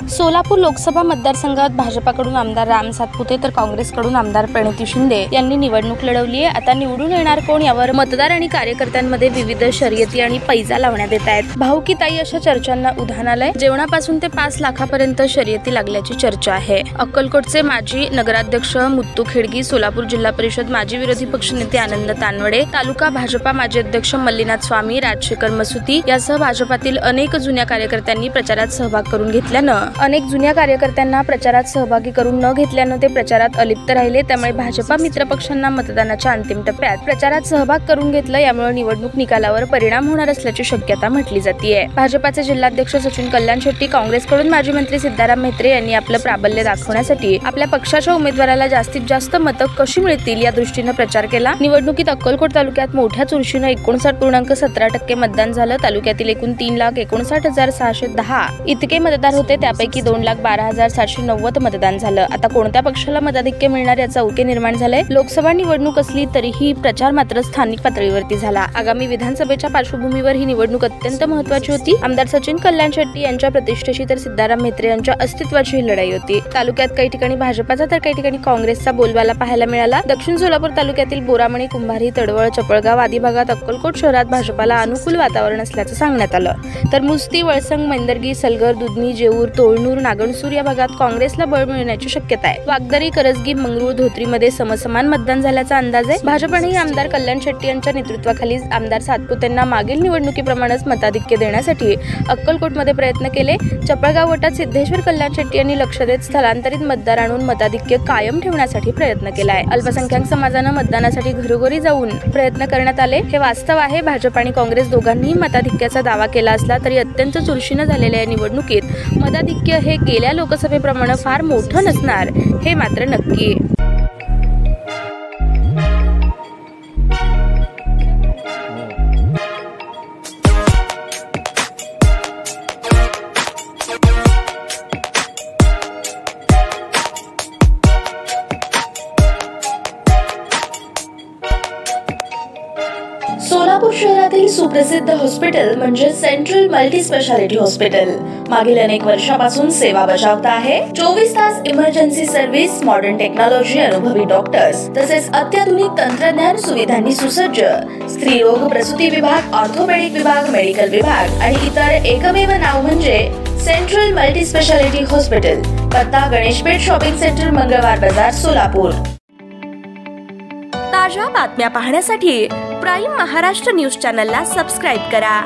सोलापूर लोकसभा मतदारसंघात भाजपाकडून आमदार राम सातपुते तर काँग्रेसकडून आमदार प्रणिती शिंदे यांनी निवडणूक लढवली आहे। आता निवडून येणार कोण यावर मतदार आणि कार्यकर्त्यांमध्ये विविध शर्यती आणि पैजा लावण्यात येत आहेत। भाऊकीताई अशा चर्चांना उधाण आलंय। जेवणापासून ते 5 लाखापर्यंत शर्यती लागल्याची चर्चा आहे। अक्कलकोटचे माजी नगराध्यक्ष मुत्तू खेडगी, सोलापूर जिल्हा परिषद माजी विरोधी पक्षनेते आनंद तानवडे, तालुका भाजपा माजी अध्यक्ष मल्लीनाथ स्वामी, राजशेखर मसुती यासह भाजपातील अनेक जुन्या कार्यकर्त्यांनी प्रचारात सहभाग करून घेतल्यानं अनेक जुन्या कार्यकर्त्यांना प्रचारात सहभागी करून न घेतल्यानं ते प्रचारात अलिप्त राहिले। त्यामुळे भाजपा मित्र पक्षांना मतदानाच्या अंतिम टप्प्यात प्रचारात सहभाग करून घेतलं। यामुळे निवडणूक निकालावर परिणाम होणार असल्याची शक्यता म्हटली जाते। भाजपाचे जिल्हाध्यक्ष सचिन कल्याण शेट्टी, काँग्रेसकडून माजी मंत्री सिद्धाराम म्हेत्रे यांनी आपलं प्राबल्य दाखवण्यासाठी आपल्या पक्षाच्या उमेदवाराला जास्तीत जास्त मतं कशी मिळतील या दृष्टीने प्रचार केला। निवडणुकीत अक्कलकोट तालुक्यात मोठ्या चुरशीने 59.17% मतदान झालं। तालुक्यातील एकूण 3,59,610 इतके मतदार होते, त्यापैकी 2,12,790 मतदान झालं। आता कोणत्या पक्षाला मताधिक्य मिळणार याचा उके निर्माण झालाय। लोकसभा निवडणूक असली तरीही प्रचार मात्र स्थानिक पातळीवरती झाला। आगामी विधानसभेच्या पार्श्वभूमीवर ही निवडणूक अत्यंत महत्त्वाची होती। आमदार सचिन कल्याण शेट्टी यांच्या प्रतिष्ठेची तर सिद्धाराम म्हेत्रे यांच्या अस्तित्वाची लढाई होती। तालुक्यात काही ठिकाणी भाजपाचा तर काही ठिकाणी काँग्रेसचा बोलबाला पाहायला मिळाला। दक्षिण सोलापूर तालुक्यातील बोरामणी, कुंभारी, तडवळ, चपळगाव आदी भागात अक्कलकोट शहरात भाजपाला अनुकूल वातावरण असल्याचं सांगण्यात आलं, तर मुस्ती, वळसंग, मैंदर्गी, सलगर, दुधनी, जेऊर, तोळनूर, नागणसूर या भागात काँग्रेसला बळ मिळण्याची शक्यता आहे। वागदरी, करजगी, मंगरूळ, धोत्रीमध्ये समसमान मतदान झाल्याचा अंदाज आहे। भाजपानेही आमदार कल्याण शेट्टी यांच्या नेतृत्वाखाली आमदार सातपुतेंना मागील निवडणुकीप्रमाणेच मताधिक्य देण्यासाठी अक्कलकोटमध्ये प्रयत्न केले। चपळगाव गटात सिद्धेश्वर कल्याण शेट्टी यांनी लक्ष देत स्थलांतरित मतदार आणून मताधिक्य कायम ठेवण्यासाठी प्रयत्न केलाय। अल्पसंख्याक समाजानं मतदानासाठी घरोघरी जाऊन प्रयत्न करण्यात आले, हे वास्तव आहे। भाजप आणि काँग्रेस दोघांनीही मताधिक्याचा दावा केला असला तरी अत्यंत चुरशीनं झालेल्या या निवडणुकीत मताधिक्य हे गेल्या लोकसभेप्रमाणे फार मोठं नसणार हे मात्र नक्की। सोलापूर शहरातील सुप्रसिद्ध हॉस्पिटल म्हणजे सेंट्रल मल्टी स्पेशालिटी हॉस्पिटल मागील अनेक वर्षापासून सेवा बजावत आहे। 24 तास इमर्जन्सी सर्व्हिस, मॉडर्न टेक्नॉलॉजी, अनुभवी डॉक्टर्स तसेच अत्याधुनिक तंत्रज्ञान सुविधांनी सुसज्ज स्त्रीरोग प्रसूती विभाग, ऑर्थोपेडिक विभाग, मेडिकल विभाग आणि इतर एकमेव नाव म्हणजे सेंट्रल मल्टी स्पेशालिटी हॉस्पिटल। पत्ता गणेशपेठ शॉपिंग सेंटर, मंगळवार बाजार, सोलापूर। ताज्या बातम्या पाहण्यासाठी प्राईम महाराष्ट्र न्यूज चॅनलला सबस्क्राईब करा।